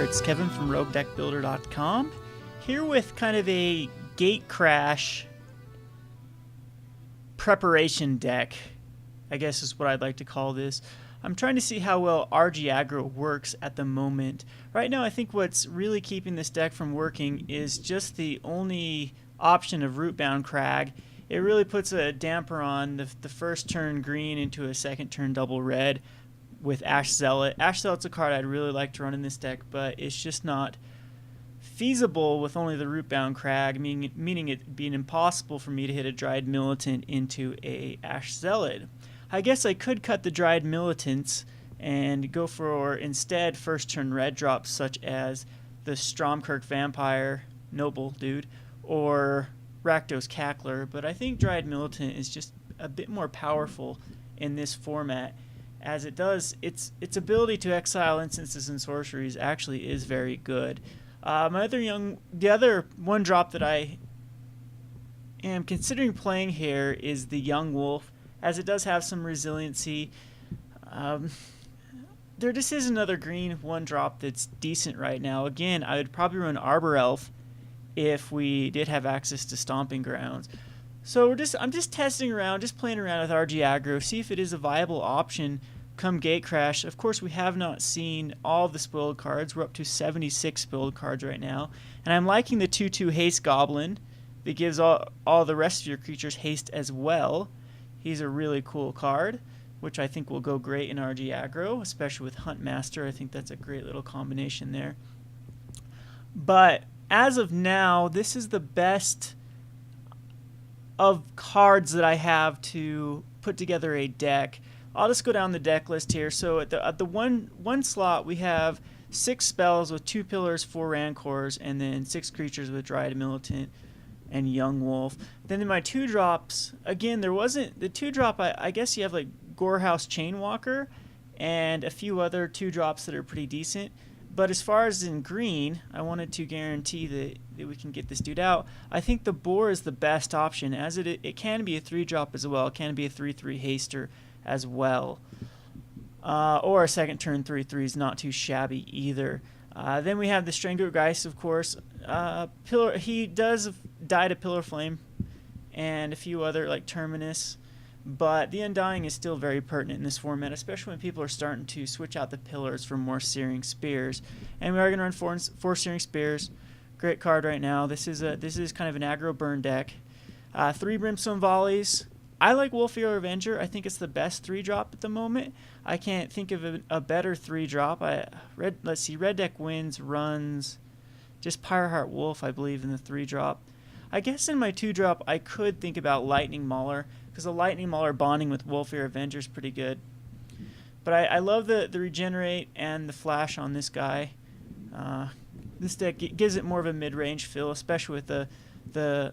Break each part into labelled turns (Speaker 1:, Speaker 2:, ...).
Speaker 1: there, it's Kevin from RogueDeckBuilder.com, here with kind of a Gatecrash preparation deck, I guess is what I'd like to call this. I'm trying to see how well RG Aggro works at the moment. Right now I think what's really keeping this deck from working is just the only option of Rootbound Crag. It really puts a damper on the first turn green into a second turn double red with Ash Zealot. Ash Zealot's a card I'd really like to run in this deck, but it's just not feasible with only the Rootbound Crag, meaning it being impossible for me to hit a Dryad Militant into a Ash Zealot. I guess I could cut the Dryad Militants and go for instead first turn red drops such as the Stromkirk Vampire, Noble Dude, or Rakdos Cackler, but I think Dryad Militant is just a bit more powerful in this format, as it does its ability to exile instances and sorceries actually is very good. The other one drop that I am considering playing here is the Young Wolf, as it does have some resiliency. There just is another green one drop that's decent right now. Again, I would probably run Arbor Elf if we did have access to Stomping Grounds. So I'm just testing around, just playing around with RG Aggro, see if it is a viable option come Gatecrash. Of course, we have not seen all the spoiled cards. We're up to 76 spoiled cards right now. And I'm liking the 2/2 Haste Goblin that gives all the rest of your creatures haste as well. He's a really cool card, which I think will go great in RG Aggro, especially with Huntmaster. I think that's a great little combination there. But as of now, this is the best of cards that I have to put together a deck. I'll just go down the deck list here. So at the one slot, we have 6 spells with 2 pillars, 4 Rancors, and then 6 creatures with Dryad Militant and Young Wolf. Then in my 2 drops, again, there wasn't the 2 drop. I guess you have like Gorehouse Chainwalker and a few other 2 drops that are pretty decent. But as far as in green, I wanted to guarantee that we can get this dude out. I think the Boar is the best option, as it can be a 3 drop as well. It can be a 3/3 haster as well. Or a second turn 3/3 is not too shabby either. Then we have the Stranglergeist, of course. He does die to Pillar Flame and a few other like Terminus. But the Undying is still very pertinent in this format, especially when people are starting to switch out the pillars for more Searing Spears. And we are going to run 4 Searing Spears. Great card right now. This is kind of an aggro burn deck. 3 Brimstone Volleys. I like Wolfear Avenger. I think it's the best 3 drop at the moment. I can't think of a better 3 drop. Let's see. Red deck wins, runs just Pyreheart Wolf, I believe, in the 3 drop. I guess in my 2 drop, I could think about Lightning Mauler, because the Lightning Mauler bonding with Wolfear Avenger is pretty good. But I love the Regenerate and the Flash on this guy. This deck gives it more of a mid-range feel, especially with the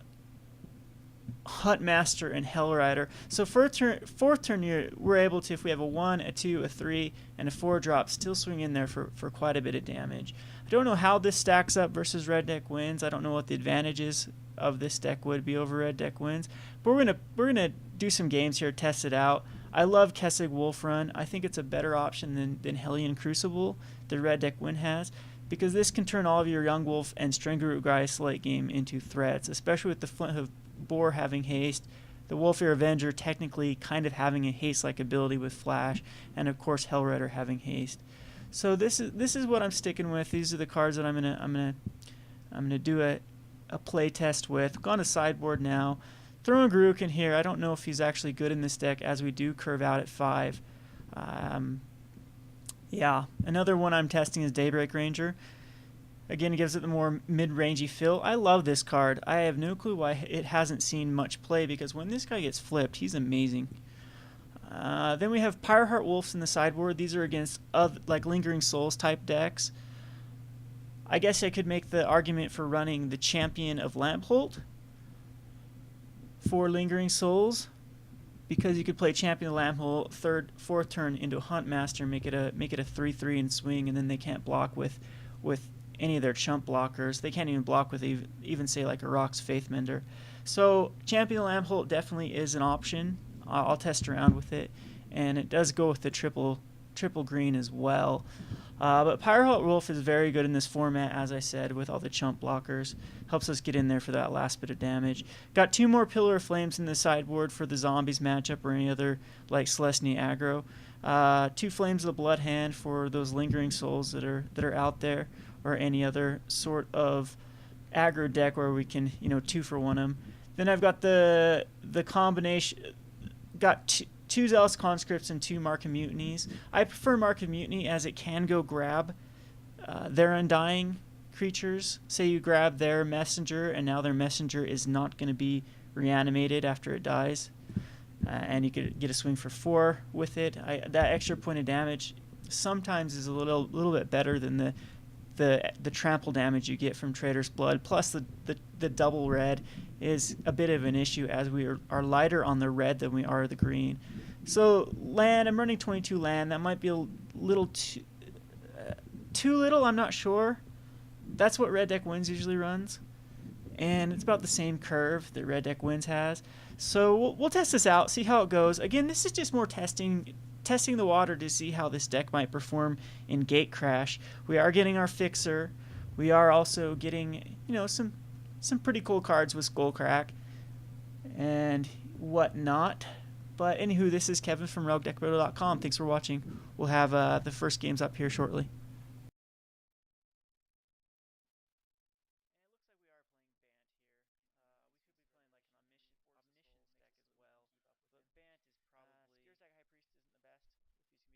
Speaker 1: Huntmaster and Hellrider. So fourth turn we're able to, if we have a 1, a 2, a 3, and a 4 drop, still swing in there for quite a bit of damage. I don't know how this stacks up versus Red Deck Wins. I don't know what the advantages of this deck would be over Red Deck Wins. But we're gonna do some games here, test it out. I love Kessig Wolf Run. I think it's a better option than Hellion Crucible that Red Deck Win has, because this can turn all of your Young Wolf and Stranglergeist late game into threats, especially with the Flinthoof Boar having haste, the Wolfear Avenger technically kind of having a haste-like ability with Flash, and of course Hellrider having haste. So this is what I'm sticking with. These are the cards that I'm gonna do a play test with. Gone to sideboard now. Throwing Garuk in here. I don't know if he's actually good in this deck, as we do curve out at 5. Yeah, another one I'm testing is Daybreak Ranger. Again, it gives it the more mid-rangey feel. I love this card. I have no clue why it hasn't seen much play, because when this guy gets flipped, he's amazing. Then we have Pyreheart Wolves in the sideboard. These are against like Lingering Souls type decks. I guess I could make the argument for running the Champion of Lampholt for Lingering Souls, because you could play Champion of Lampholt 3rd, 4th turn into a Huntmaster, make it a 3/3 and swing, and then they can't block with any of their chump blockers. They can't even block with even say like a Rock's Faithmender. So Champion of Lampholt definitely is an option. I'll test around with it, and it does go with the triple green as well. But Pyrohot Wolf is very good in this format, as I said, with all the chump blockers. Helps us get in there for that last bit of damage. Got 2 more Pillar of Flames in the sideboard for the Zombies matchup or any other like Celestia Aggro. 2 Flames of the Blood Hand for those Lingering Souls that are out there, or any other sort of aggro deck where we can 2-for-1 them. Then I've got the combination. Got two Zealous Conscripts and 2 Mark of Mutinies. I prefer Mark of Mutiny as it can go grab their Undying creatures. Say you grab their Messenger, and now their Messenger is not going to be reanimated after it dies. And you could get a swing for 4 with it. That extra point of damage sometimes is a little bit better than the trample damage you get from Trader's Blood. Plus the double red is a bit of an issue, as we are lighter on the red than we are the green. So land, I'm running 22 land. That might be a little too little, I'm not sure. That's what Red Deck Wins usually runs, and it's about the same curve that Red Deck Wins has. So we'll test this out, see how it goes. Again, this is just more testing the water to see how this deck might perform in Gatecrash. We are getting our Fixer. We are also getting some pretty cool cards with Skullcrack and whatnot. But anywho, this is Kevin from RogueDeckBuilder.com. Thanks for watching. We'll have the first games up here shortly.